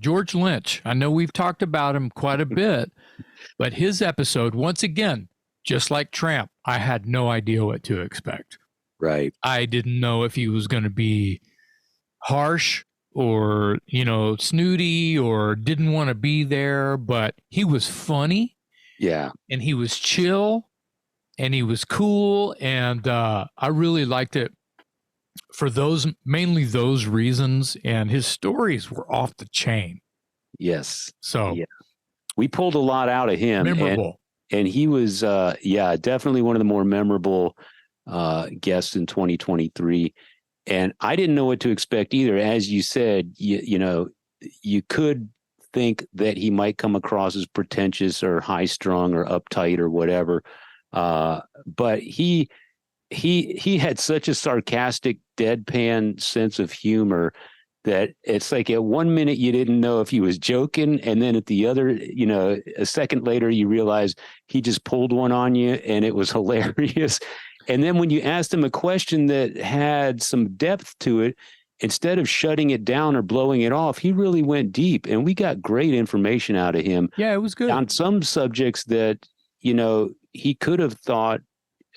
George Lynch. I know we've talked about him quite a bit, but his episode, once again, just like Tramp, I had no idea what to expect. Right. I didn't know if he was going to be harsh or, snooty or didn't want to be there, but he was funny. Yeah. And he was chill and he was cool. And I really liked it for mainly those reasons. And his stories were off the chain. Yes. So yeah. We pulled a lot out of him. Memorable. And he was, definitely one of the more memorable guests in 2023. And I didn't know what to expect either. As you said, you could think that he might come across as pretentious or high strung or uptight or whatever. But he had such a sarcastic, deadpan sense of humor that it's like at one minute you didn't know if he was joking, and then at the other, a second later you realize he just pulled one on you and it was hilarious. And then when you asked him a question that had some depth to it, instead of shutting it down or blowing it off, he really went deep, and we got great information out of him. Yeah, it was good. On some subjects that, he could have thought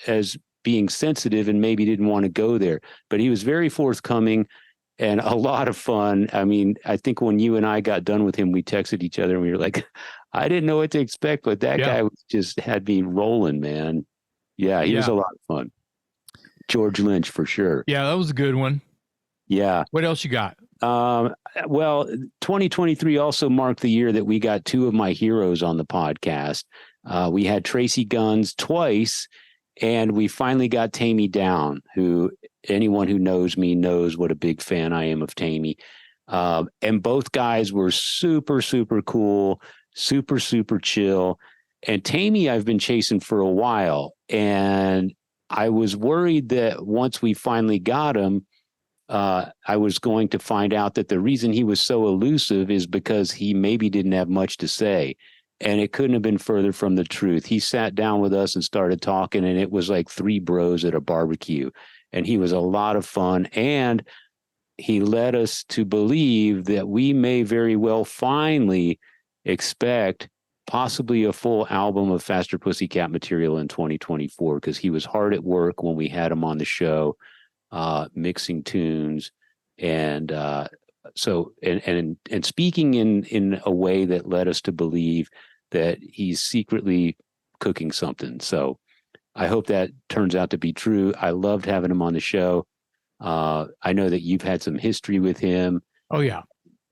as being sensitive and maybe didn't want to go there, but he was very forthcoming and a lot of fun. I mean, I think when you and I got done with him, we texted each other and we were like, I didn't know what to expect, but that guy just had me rolling, man. Yeah, he was a lot of fun. George Lynch, for sure. Yeah, that was a good one. Yeah. What else you got? Well, 2023 also marked the year that we got two of my heroes on the podcast. We had Tracy Guns twice, and we finally got Tammy Down, who anyone who knows me knows what a big fan I am of Tammy. And both guys were super, super cool, super, super chill. And Tammy, I've been chasing for a while, and I was worried that once we finally got him, I was going to find out that the reason he was so elusive is because he maybe didn't have much to say. And it couldn't have been further from the truth. He sat down with us and started talking, and it was like three bros at a barbecue. And he was a lot of fun. And he led us to believe that we may very well finally expect possibly a full album of Faster Pussycat material in 2024, because he was hard at work when we had him on the show, mixing tunes and speaking in a way that led us to believe that he's secretly cooking something. So I hope that turns out to be true. I loved having him on the show. I know that you've had some history with him. Oh, yeah.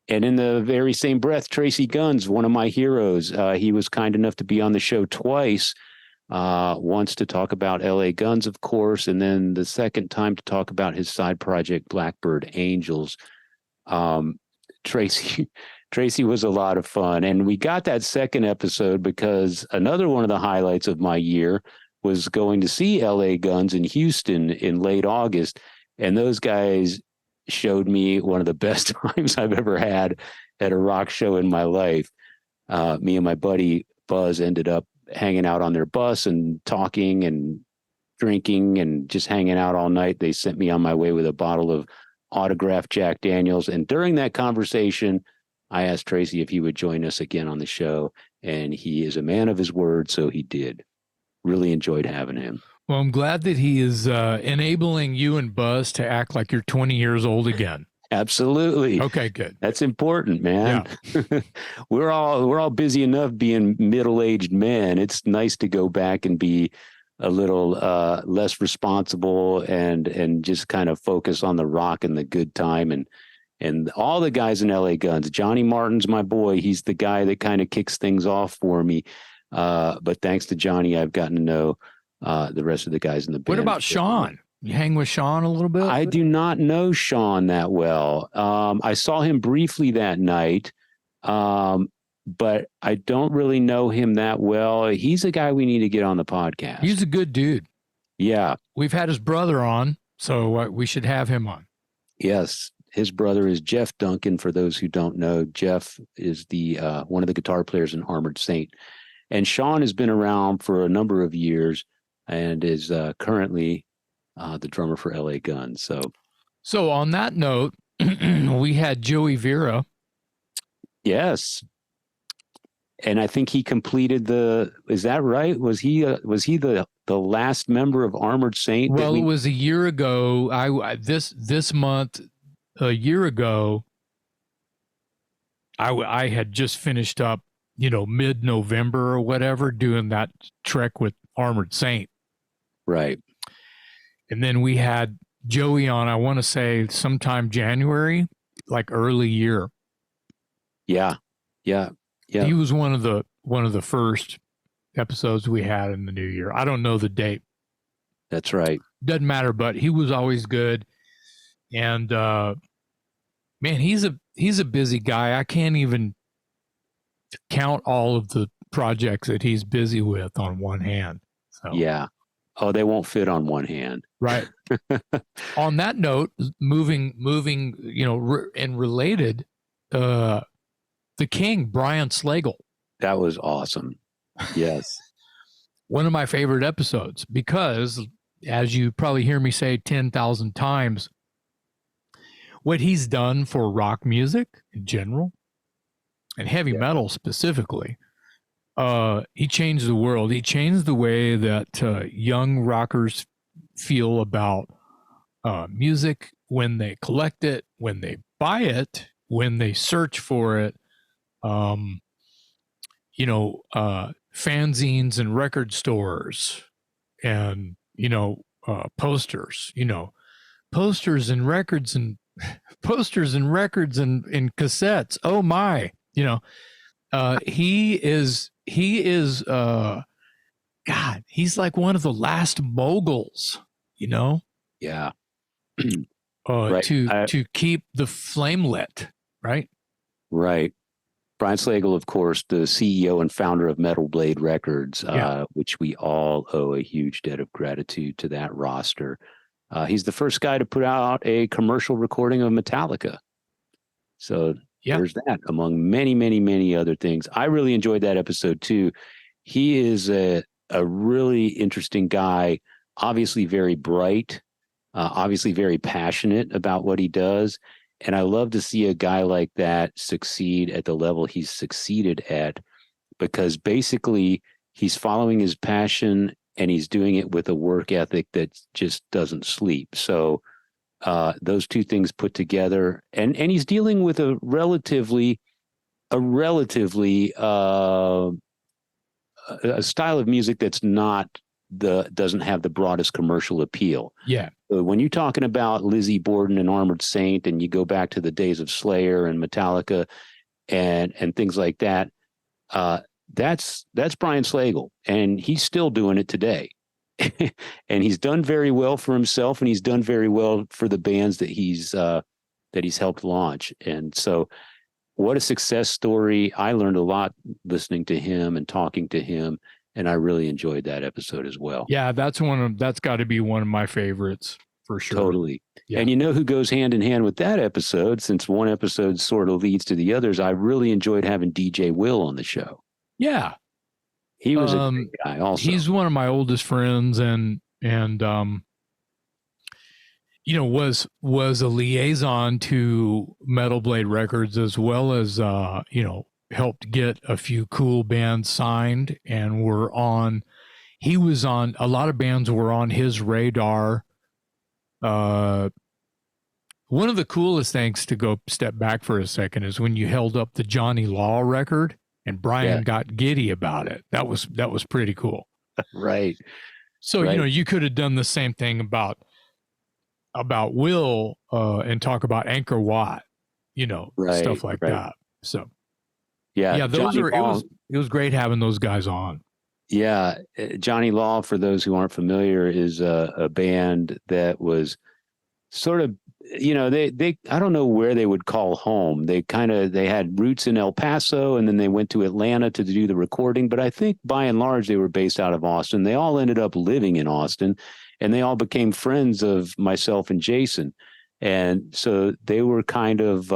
And in the very same breath, Tracy Guns, one of my heroes, he was kind enough to be on the show twice, once to talk about LA Guns, of course, and then the second time to talk about his side project, Blackbird Angels. Tracy was a lot of fun. And we got that second episode because another one of the highlights of my year was going to see LA Guns in Houston in late August. And those guys showed me one of the best times I've ever had at a rock show in my life. Me and my buddy Buzz ended up hanging out on their bus and talking and drinking and just hanging out all night. They sent me on my way with a bottle of autographed Jack Daniels. And during that conversation, I asked Tracy if he would join us again on the show. And he is a man of his word, so he did. Really enjoyed having him. Well, I'm glad that he is enabling you and Buzz to act like you're 20 years old again. Absolutely. Okay, good. That's important, man. Yeah. We're all busy enough being middle-aged men. It's nice to go back and be a little less responsible and just kind of focus on the rock and the good time and all the guys in LA Guns. Johnny Martin's my boy. He's the guy that kind of kicks things off for me. But thanks to Johnny, I've gotten to know the rest of the guys in the band. What about Sean? You hang with Sean a little bit? I do not know Sean that well. I saw him briefly that night, but I don't really know him that well. He's a guy we need to get on the podcast. He's a good dude. Yeah. We've had his brother on, so we should have him on. Yes. His brother is Jeff Duncan. For those who don't know, Jeff is the one of the guitar players in Armored Saint. And Sean has been around for a number of years and is currently the drummer for LA Guns. So on that note, we had Joey Vera Yes. And I think he completed is that right? Was he the last member of Armored Saint? Well, it was a year ago. This month, a year ago, I had just finished up, mid-November or whatever, doing that trek with Armored Saint. Right. And then we had Joey on, I want to say sometime January, like early year. Yeah. Yeah. Yeah. He was one of the first episodes we had in the new year. I don't know the date. That's right. Doesn't matter, but he was always good. And man, he's a busy guy. I can't even count all of the projects that he's busy with on one hand. So yeah. Oh, they won't fit on one hand. Right. On that note, moving, and related, the King, Brian Slagle. That was awesome. Yes. One of my favorite episodes because, as you probably hear me say 10,000 times, what he's done for rock music in general and heavy metal specifically, he changed the world. He changed the way that young rockers feel about music when they collect it, when they buy it, when they search for it. Fanzines and record stores and, posters, posters and records and cassettes. Oh my, he is God, he's like one of the last moguls, Yeah. right. to keep the flame lit. Right. Right. Brian Slagle, of course, the CEO and founder of Metal Blade Records, which we all owe a huge debt of gratitude to that roster. He's the first guy to put out a commercial recording of Metallica. So there's that, among many, many, many other things. I really enjoyed that episode too. He is a really interesting guy, obviously very bright, obviously very passionate about what he does. And I love to see a guy like that succeed at the level he's succeeded at, because basically he's following his passion and he's doing it with a work ethic that just doesn't sleep. So those two things put together, and he's dealing with a relatively a style of music that's doesn't have the broadest commercial appeal. Yeah. When you're talking about Lizzie Borden and Armored Saint, and you go back to the days of Slayer and Metallica and things like that, that's Brian Slagle, and he's still doing it today. And he's done very well for himself, and he's done very well for the bands that he's helped launch. And so what a success story. I learned a lot listening to him and talking to him, and I really enjoyed that episode as well. Yeah, that's got to be one of my favorites for sure. Totally. Yeah. And who goes hand in hand with that episode, since one episode sort of leads to the others, I really enjoyed having DJ Will on the show. Yeah. He was a great guy also. He's one of my oldest friends and was a liaison to Metal Blade Records, as well as helped get a few cool bands signed, and he was on a lot of bands were on his radar. One of the coolest things, to go step back for a second, is when you held up the Johnny Law record and Brian got giddy about it. That was pretty cool. Right. So, you could have done the same thing about Will and talk about Anchor Watt, stuff like that. So, those it was great having those guys on. Yeah. Johnny Law, for those who aren't familiar, is a band that was sort of, they I don't know where they would call home. They had roots in El Paso, and then they went to Atlanta to do the recording. But I think by and large, they were based out of Austin. They all ended up living in Austin, and they all became friends of myself and Jason. And so they were kind of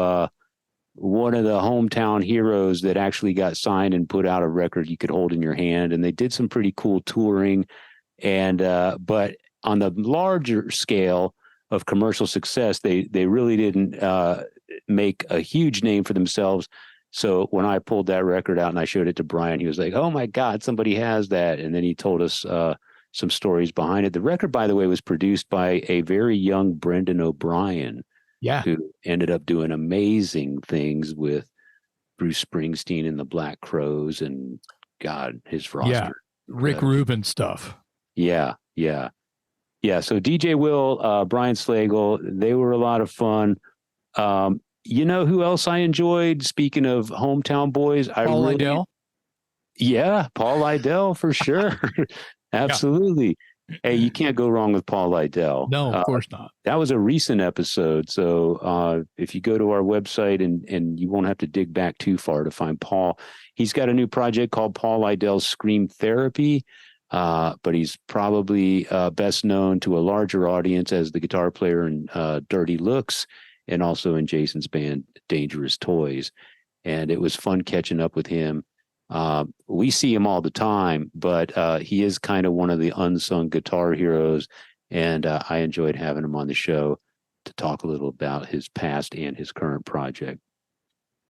one of the hometown heroes that actually got signed and put out a record you could hold in your hand. And they did some pretty cool touring. And but on the larger scale of commercial success, they really didn't make a huge name for themselves So when I pulled that record out and I showed it to Brian, he was like, "Oh my God, somebody has that!" And then he told us some stories behind it. The record, by the way, was produced by a very young Brendan O'Brien, Yeah. who ended up doing amazing things with Bruce Springsteen and the Black Crowes, and God, his roster. Rick Incredible. Rubin stuff. Yeah. So DJ Will, Brian Slagle, they were a lot of fun. You know who else I enjoyed? Speaking of hometown boys, Paul Lydell. Yeah, Paul Lydell for sure. Absolutely. Hey, you can't go wrong with Paul Lydell. No, of course not. That was a recent episode. So if you go to our website and you won't have to dig back too far to find Paul, he's got a new project called Paul Lydell's Scream Therapy. But he's probably best known to a larger audience as the guitar player in Dirty Looks and also in Jason's band Dangerous Toys. And it was fun catching up with him. We see him all the time, but he is kind of one of the unsung guitar heroes. And I enjoyed having him on the show to talk a little about his past and his current project.